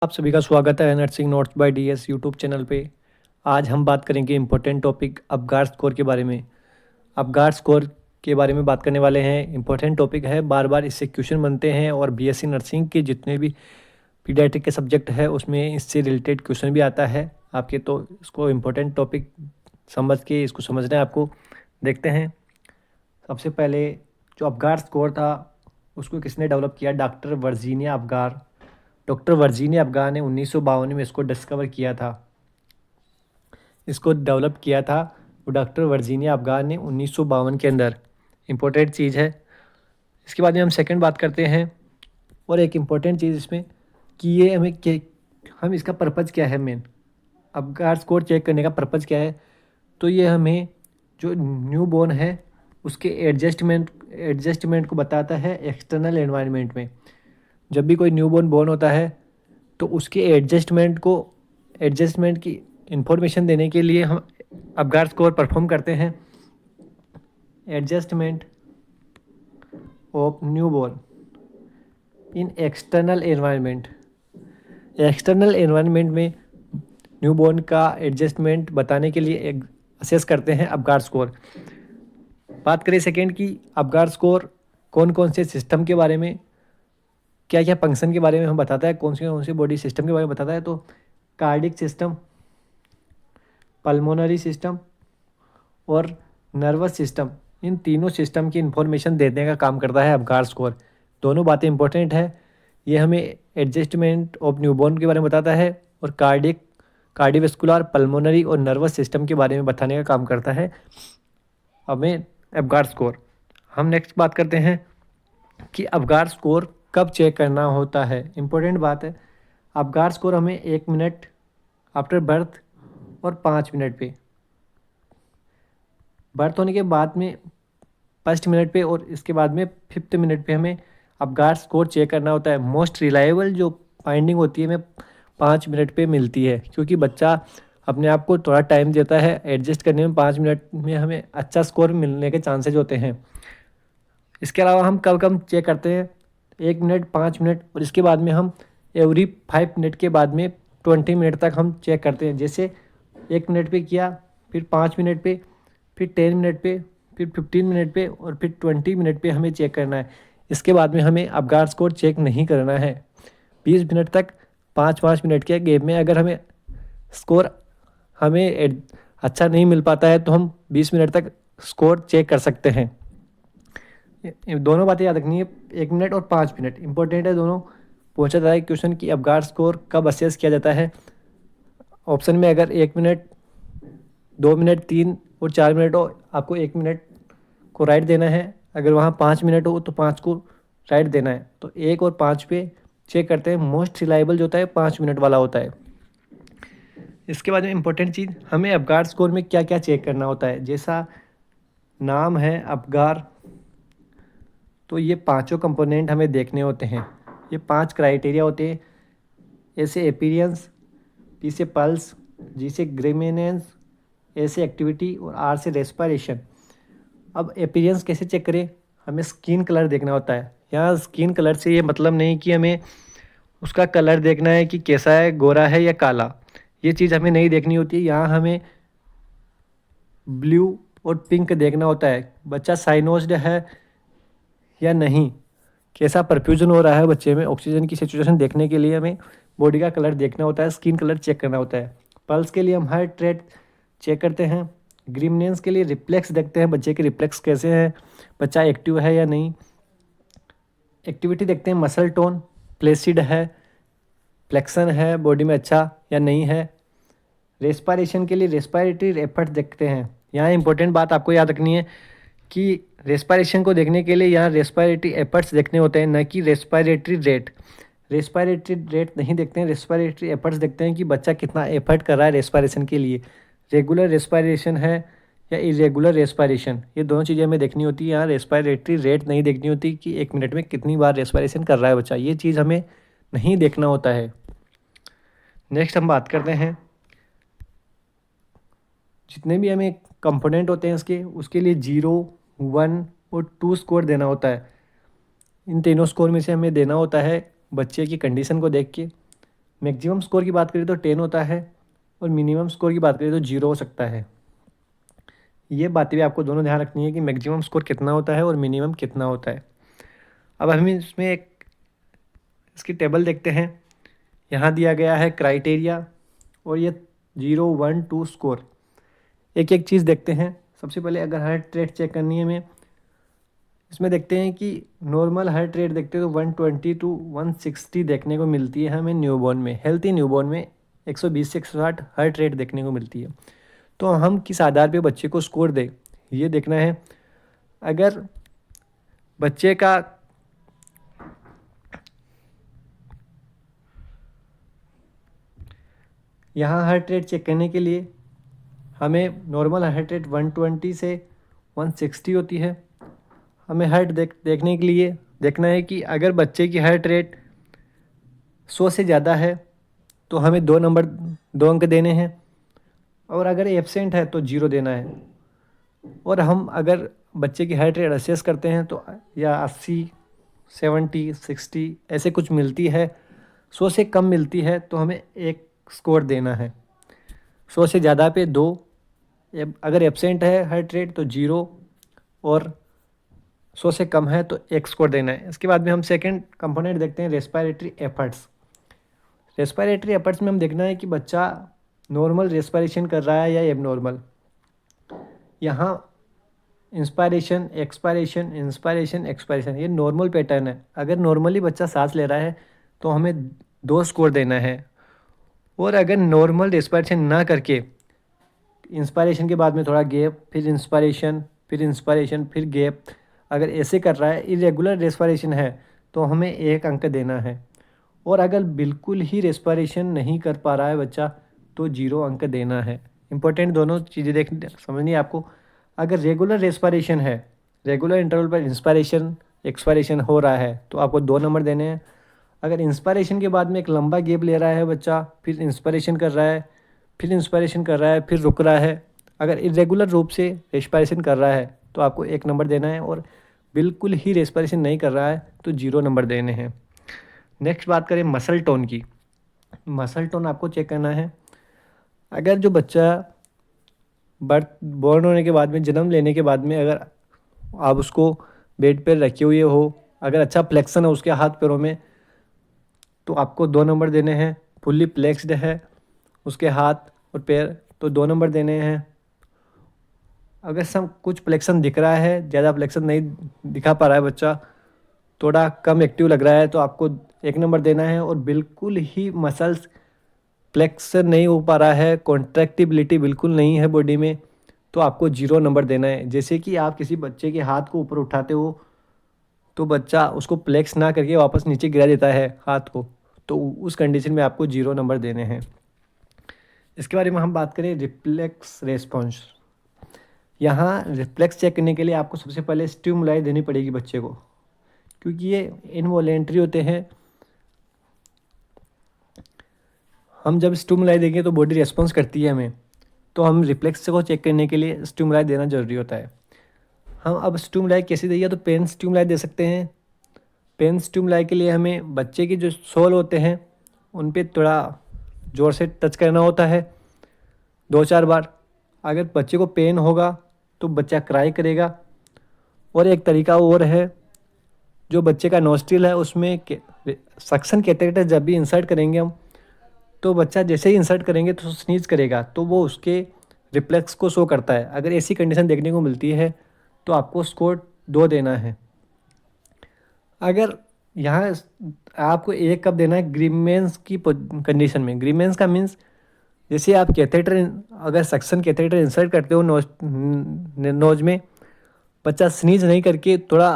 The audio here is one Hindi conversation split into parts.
आप सभी का स्वागत है nursing notes by DS YouTube channel पे। आज हम बात करेंगे इम्पोर्टेंट टॉपिक अपगार स्कोर के बारे में। अपगार स्कोर के बारे में बात करने वाले हैं। इम्पोर्टेंट टॉपिक है, बार बार इससे क्वेश्चन बनते हैं और बीएससी नर्सिंग के जितने भी पीडियाट्रिक के सब्जेक्ट है उसमें इससे रिलेटेड क्वेश्चन भी आता है आपके। तो इसको इम्पोर्टेंट टॉपिक समझ के इसको समझना है आपको। देखते हैं। सबसे पहले जो अपगार स्कोर था उसको किसने डेवलप किया? डॉक्टर वर्जीनिया अपगार ने 1952 में इसको डिस्कवर किया था। इसको डेवलप किया था वो डॉक्टर वर्जीनिया अपगार ने 1952 के अंदर। इम्पोर्टेंट चीज़ है। इसके बाद में हम सेकंड बात करते हैं। और एक इम्पोर्टेंट चीज़ इसमें कि ये हम इसका पर्पज़ क्या है मेन, अपगार स्कोर चेक करने का पर्पज़ क्या है? तो ये हमें जो न्यू बॉर्न है उसके एडजस्टमेंट को बताता है एक्सटर्नल एनवायरनमेंट में। जब भी कोई न्यू बॉर्न होता है तो उसके एडजस्टमेंट की इंफॉर्मेशन देने के लिए हम अपगार स्कोर परफॉर्म करते हैं। Adjustment of new born in external environment में न्यू बॉर्न का एडजस्टमेंट बताने के लिए असेस करते हैं अपगार स्कोर। बात करें सेकेंड की अपगार स्कोर कौन कौन से सिस्टम के बारे में, क्या क्या फंक्शन के बारे में हम बताता है, कौन से बॉडी सिस्टम के बारे में बताता है। तो कार्डिक सिस्टम, पल्मोनरी सिस्टम और नर्वस सिस्टम, इन तीनों सिस्टम की इंफॉर्मेशन देने का काम करता है अपगार स्कोर। दोनों बातें इंपॉर्टेंट है। ये हमें एडजस्टमेंट ऑफ न्यूबॉर्न के बारे में बताता है और कार्डियोवैस्कुलर, पल्मोनरी और नर्वस सिस्टम के बारे में बताने का काम करता है हमें अपगार स्कोर। हम नेक्स्ट बात करते हैं कि अपगार स्कोर कब चेक करना होता है। इम्पोर्टेंट बात है, अपगार स्कोर हमें 1 मिनट आफ्टर बर्थ और 5 मिनट पे, बर्थ होने के बाद में फर्स्ट मिनट पे और इसके बाद में 5th मिनट पे हमें अपगार स्कोर चेक करना होता है। मोस्ट रिलायबल जो फाइंडिंग होती है हमें 5 मिनट पे मिलती है, क्योंकि बच्चा अपने आप को थोड़ा टाइम देता है एडजस्ट करने में। 5 मिनट में हमें अच्छा स्कोर मिलने के चांसेज होते हैं। इसके अलावा हम कब कब चेक करते हैं? 1 मिनट, 5 मिनट और इसके बाद में हम एवरी 5 मिनट के बाद में 20 मिनट तक हम चेक करते हैं। जैसे 1 मिनट पे किया, फिर 5 मिनट पे, फिर 10 मिनट पे, फिर 15 मिनट पे और फिर 20 मिनट पे हमें चेक करना है। इसके बाद में हमें अपगार स्कोर चेक नहीं करना है। 20 मिनट तक 5-5 मिनट के गैप में अगर हमें स्कोर अच्छा नहीं मिल पाता है तो हम 20 मिनट तक स्कोर चेक कर सकते हैं। ये दोनों बातें याद रखनी है, 1 मिनट और 5 मिनट इंपॉर्टेंट है दोनों। पूछा जाता है क्वेश्चन कि अपगार स्कोर कब असेस किया जाता है। ऑप्शन में अगर 1 मिनट, 2 मिनट, 3 और 4 मिनट हो, आपको 1 मिनट को राइट देना है। अगर वहाँ 5 मिनट हो तो 5 को राइट देना है। तो 1 और 5 पे चेक करते हैं। मोस्ट रिलायबल जो होता है 5 मिनट वाला होता है। इसके बाद में इम्पोर्टेंट चीज़, हमें अपगार स्कोर में क्या क्या चेक करना होता है। जैसा नाम है अपगार, तो ये पांचों कंपोनेंट हमें देखने होते हैं। ये 5 क्राइटेरिया होते हैं। ए से अपीयरेंस, पी से पल्स, जी से ग्रेमिनेंस, ए से एक्टिविटी और आर से रेस्पिरेशन। अब अपीयरेंस कैसे चेक करें? हमें स्किन कलर देखना होता है। यहाँ स्किन कलर से ये मतलब नहीं कि हमें उसका कलर देखना है कि कैसा है, गोरा है या काला। ये चीज़ हमें नहीं देखनी होती है। यहाँ हमें ब्लू और पिंक देखना होता है। बच्चा साइनोज्ड है या नहीं, कैसा परफ्यूजन हो रहा है बच्चे में, ऑक्सीजन की सिचुएशन देखने के लिए हमें बॉडी का कलर देखना होता है, स्किन कलर चेक करना होता है। पल्स के लिए हम हार्ट रेट चेक करते हैं। ग्रीमनेंस के लिए रिफ्लेक्स देखते हैं, बच्चे के रिफ्लेक्स कैसे हैं, बच्चा एक्टिव है या नहीं। एक्टिविटी देखते हैं, मसल टोन प्लेसिड है, फ्लेक्सन है बॉडी में अच्छा या नहीं है। रेस्पिरेशन के लिए रेस्पिरेटरी एफर्ट देखते हैं। यहाँ इंपॉर्टेंट बात आपको याद रखनी है कि रेस्पिरेशन को देखने के लिए यहाँ रेस्पिरेटरी एफर्ट्स देखने होते हैं, न कि रेस्पिरेटरी रेट। रेस्पिरेटरी रेट नहीं देखते हैं, रेस्पिरेटरी एफर्ट्स देखते हैं कि बच्चा कितना एफर्ट कर रहा है रेस्पिरेशन के लिए। रेगुलर रेस्पिरेशन है या इरेगुलर रेस्पिरेशन, ये दोनों चीज़ें हमें देखनी होती है। यहाँ रेस्पिरेटरी रेट नहीं देखनी होती कि 1 मिनट में कितनी बार रेस्पिरेशन कर रहा है बच्चा, ये चीज़ हमें नहीं देखना होता है। नेक्स्ट हम बात करते हैं, जितने भी हमें कंपोनेंट होते हैं उसके लिए 0, 1 और 2 स्कोर देना होता है। इन तीनों स्कोर में से हमें देना होता है बच्चे की कंडीशन को देख के। मैक्सिमम स्कोर की बात करें तो 10 होता है और मिनिमम स्कोर की बात करें तो 0 हो सकता है। ये बातें भी आपको दोनों ध्यान रखनी है कि मैक्सिमम स्कोर कितना होता है और मिनिमम कितना होता है। अब हम इसमें एक इसकी टेबल देखते हैं। यहाँ दिया गया है क्राइटेरिया और ये 0, 1, 2 स्कोर। एक एक चीज़ देखते हैं। सबसे पहले अगर हार्ट रेट चेक करनी है हमें, इसमें देखते हैं कि नॉर्मल हार्ट रेट देखते हैं तो 120 टू 160 देखने को मिलती है हमें न्यूबॉर्न में। हेल्थी न्यूबॉर्न में 120 से 160 हार्ट रेट देखने को मिलती है। तो हम किस आधार पे बच्चे को स्कोर दें, ये देखना है। अगर बच्चे का यहाँ हार्ट रेट चेक करने के लिए हमें नॉर्मल हार्ट रेट 120 से 160 होती है। हमें हार्ट देखने के लिए देखना है कि अगर बच्चे की हार्ट रेट 100 से ज़्यादा है तो हमें 2 अंक देने हैं, और अगर एब्सेंट है तो 0 देना है। और हम अगर बच्चे की हार्ट रेट असेस करते हैं तो या 80, 70, 60 ऐसे कुछ मिलती है, 100 से कम मिलती है तो हमें 1 स्कोर देना है। 100 से ज़्यादा पे 2, अगर एब्सेंट है हार्ट रेट तो 0, और 100 से कम है तो 1 स्कोर देना है। इसके बाद में हम सेकंड कंपोनेंट देखते हैं, रेस्पिरेटरी एफर्ट्स। रेस्पिरेटरी एफर्ट्स में हम देखना है कि बच्चा नॉर्मल रेस्पिरेशन कर रहा है या एबनॉर्मल। यहाँ इंस्पायरेशन, एक्सपायरेशन, इंस्पायरेशन, एक्सपायरेशन, ये नॉर्मल पैटर्न है। अगर नॉर्मली बच्चा सांस ले रहा है तो हमें 2 स्कोर देना है, और अगर नॉर्मल रेस्पिरेशन ना करके इंस्पायरेशन के बाद में थोड़ा गैप, फिर इंस्पायरेशन, फिर इंस्पायरेशन, फिर गैप, अगर ऐसे कर रहा है, इरेगुलर रेस्पिरेशन है, तो हमें 1 अंक देना है। और अगर बिल्कुल ही रेस्पिरेशन नहीं कर पा रहा है बच्चा तो 0 अंक देना है। इंपॉर्टेंट दोनों चीज़ें समझनी है आपको। अगर रेगुलर रेस्पिरेशन है, रेगुलर इंटरवल पर इंस्पायरेशन एक्सपायरेशन हो रहा है तो आपको 2 नंबर देने हैं। अगर इंस्पायरेशन के बाद में एक लंबा गैप ले रहा है बच्चा, फिर इंस्पायरेशन कर रहा है, फिर इंस्पायरेशन कर रहा है, फिर रुक रहा है, अगर इरेगुलर रूप से रेस्पिरेशन कर रहा है तो आपको 1 नंबर देना है, और बिल्कुल ही रेस्पिरेशन नहीं कर रहा है तो 0 नंबर देने हैं। नेक्स्ट बात करें मसल टोन की। मसल टोन आपको चेक करना है। अगर जो बच्चा बॉर्न होने के बाद में, जन्म लेने के बाद में, अगर आप उसको बेड पर रखे हुए हो, अगर अच्छा फ्लेक्सन है उसके हाथ पैरों में, तो आपको 2 नंबर देने हैं। फुल्ली फ्लेक्स्ड है उसके हाथ और पैर तो 2 नंबर देने हैं। अगर सब कुछ फ्लेक्सन दिख रहा है, ज़्यादा फ्लेक्सन नहीं दिखा पा रहा है बच्चा, थोड़ा कम एक्टिव लग रहा है, तो आपको 1 नंबर देना है। और बिल्कुल ही मसल्स फ्लेक्सन नहीं हो पा रहा है, कॉन्ट्रैक्टिबिलिटी बिल्कुल नहीं है बॉडी में, तो आपको 0 नंबर देना है। जैसे कि आप किसी बच्चे के हाथ को ऊपर उठाते हो तो बच्चा उसको फ्लेक्स ना करके वापस नीचे गिरा देता है हाथ को, तो उस कंडीशन में आपको 0 नंबर देने हैं। इसके बारे में हम बात करें रिफ्लेक्स रेस्पॉन्स। यहाँ रिफ्लेक्स चेक करने के लिए आपको सबसे पहले स्टिमुलाई देनी पड़ेगी बच्चे को, क्योंकि ये इनवॉलेंट्री होते हैं। हम जब स्टिमुलाई देंगे तो बॉडी रेस्पॉन्स करती है हमें, तो हम रिफ्लेक्स को चेक करने के लिए स्टिमुलाई देना ज़रूरी होता है। हम अब स्टिमुलाई कैसे देंगे, तो पेन स्टिमुलाई दे सकते हैं। पेन स्टिमुलाई के लिए हमें बच्चे के जो सोल होते हैं उन पे थोड़ा ज़ोर से टच करना होता है 2-4 बार। अगर बच्चे को पेन होगा तो बच्चा क्राई करेगा। और एक तरीका और है, जो बच्चे का नोस्ट्रिल है उसमें सक्शन कैथेटर जब भी इंसर्ट करेंगे हम, तो बच्चा जैसे ही इंसर्ट करेंगे तो स्नीज करेगा, तो वो उसके रिफ्लेक्स को शो करता है। अगर ऐसी कंडीशन देखने को मिलती है तो आपको स्कोर 2 देना है। अगर यहाँ आपको 1 कब देना है, ग्रीमेंस की कंडीशन में। ग्रीमेंस का मीन्स जैसे आप कैथेटर, अगर सक्शन कैथेटर इंसर्ट करते हो नोज में, बच्चा स्नीज नहीं करके थोड़ा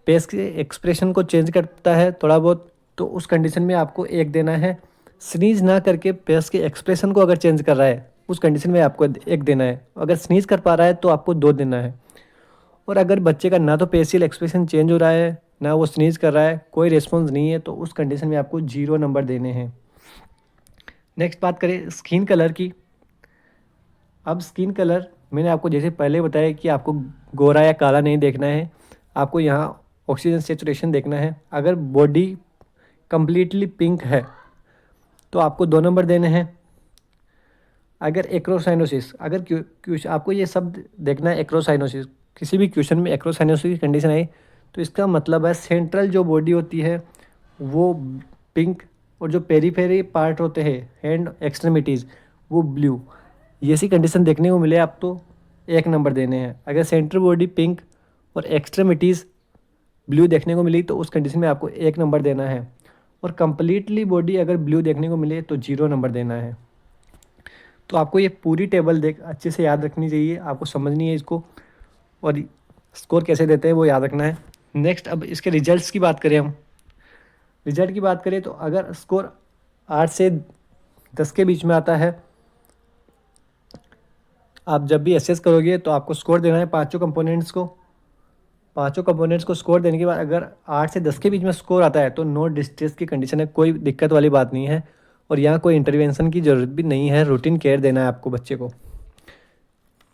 फेस के एक्सप्रेशन को चेंज करता है थोड़ा बहुत, तो उस कंडीशन में आपको 1 देना है। स्नीज ना करके फेस के एक्सप्रेशन को अगर चेंज कर रहा है उस कंडीशन में आपको 1 देना है। अगर स्नीज कर पा रहा है तो आपको 2 देना है। और अगर बच्चे का ना तो फेशियल एक्सप्रेशन चेंज हो रहा है, ना वो स्नीज कर रहा है, कोई रिस्पॉन्स नहीं है, तो उस कंडीशन में आपको 0 नंबर देने हैं। नेक्स्ट बात करें स्किन कलर की। अब स्किन कलर मैंने आपको जैसे पहले बताया कि आपको गोरा या काला नहीं देखना है, आपको यहाँ ऑक्सीजन सेचुरेशन देखना है। अगर बॉडी कम्प्लीटली पिंक है तो आपको 2 नंबर देने हैं। अगर एक्रोसाइनोसिस, अगर क्वेश्चन आपको ये सब देखना है, एक्रोसाइनोसिस किसी भी क्वेश्चन में एक्रोसाइनोसिस की कंडीशन आई तो इसका मतलब है सेंट्रल जो बॉडी होती है वो पिंक और जो पेरीफेरी पार्ट होते हैं हैंड एक्सट्रीमिटीज़ वो ब्लू। ये सी कंडीशन देखने को मिले आप तो 1 नंबर देने हैं। अगर सेंट्रल बॉडी पिंक और एक्सट्रीमिटीज़ ब्लू देखने को मिली तो उस कंडीशन में आपको 1 नंबर देना है। और कंप्लीटली बॉडी अगर ब्लू देखने को मिले तो 0 नंबर देना है। तो आपको ये पूरी टेबल अच्छे से याद रखनी चाहिए, आपको समझनी है इसको, और स्कोर कैसे देते हैं वो याद रखना है। नेक्स्ट अब इसके रिजल्ट्स की बात करें, हम रिजल्ट की बात करें तो अगर स्कोर 8 से 10 के बीच में आता है, आप जब भी एसेस करोगे तो आपको स्कोर देना है पाँचों कंपोनेंट्स को स्कोर देने के बाद अगर 8 से 10 के बीच में स्कोर आता है तो नो डिस्ट्रेस की कंडीशन है, कोई दिक्कत वाली बात नहीं है और यहाँ कोई इंटरवेंशन की ज़रूरत भी नहीं है, रूटीन केयर देना है आपको बच्चे को।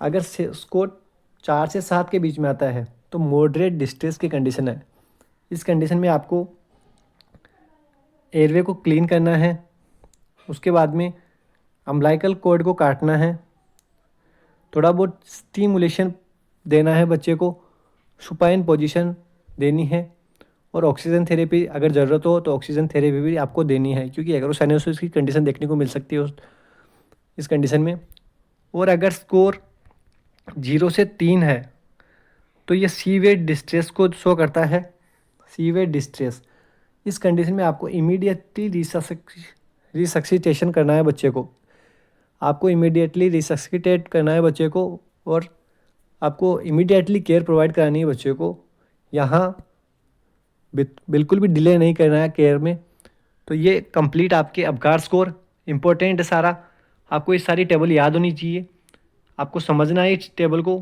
अगर स्कोर 4 से 7 के बीच में आता है तो मॉडरेट डिस्ट्रेस की कंडीशन है। इस कंडीशन में आपको एयरवे को क्लीन करना है, उसके बाद में अम्बिलिकल कॉर्ड को काटना है, थोड़ा बहुत स्टिमुलेशन देना है बच्चे को, सुपाइन पोजीशन देनी है और ऑक्सीजन थेरेपी अगर ज़रूरत हो तो ऑक्सीजन थेरेपी भी आपको देनी है, क्योंकि एक्रोसाइनोसिस की कंडीशन देखने को मिल सकती है इस कंडीशन में। और अगर स्कोर 0 से 3 है तो ये सीवियर डिस्ट्रेस को शो करता है, सीवियर डिस्ट्रेस। इस कंडीशन में आपको इमीडिएटली रिसक्सिटेशन करना है बच्चे को, आपको इमीडिएटली रिसक्सिटेट करना है बच्चे को और आपको इमीडिएटली केयर प्रोवाइड करानी है बच्चे को। यहाँ बिल्कुल भी डिले नहीं करना है केयर में। तो ये कंप्लीट आपके अबकार स्कोर इम्पोर्टेंट है सारा, आपको ये सारी टेबल याद होनी चाहिए, आपको समझना है इस टेबल को।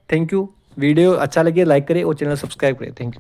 Thank you. वीडियो अच्छा लगे लाइक करें और चैनल सब्सक्राइब करें। Thank you.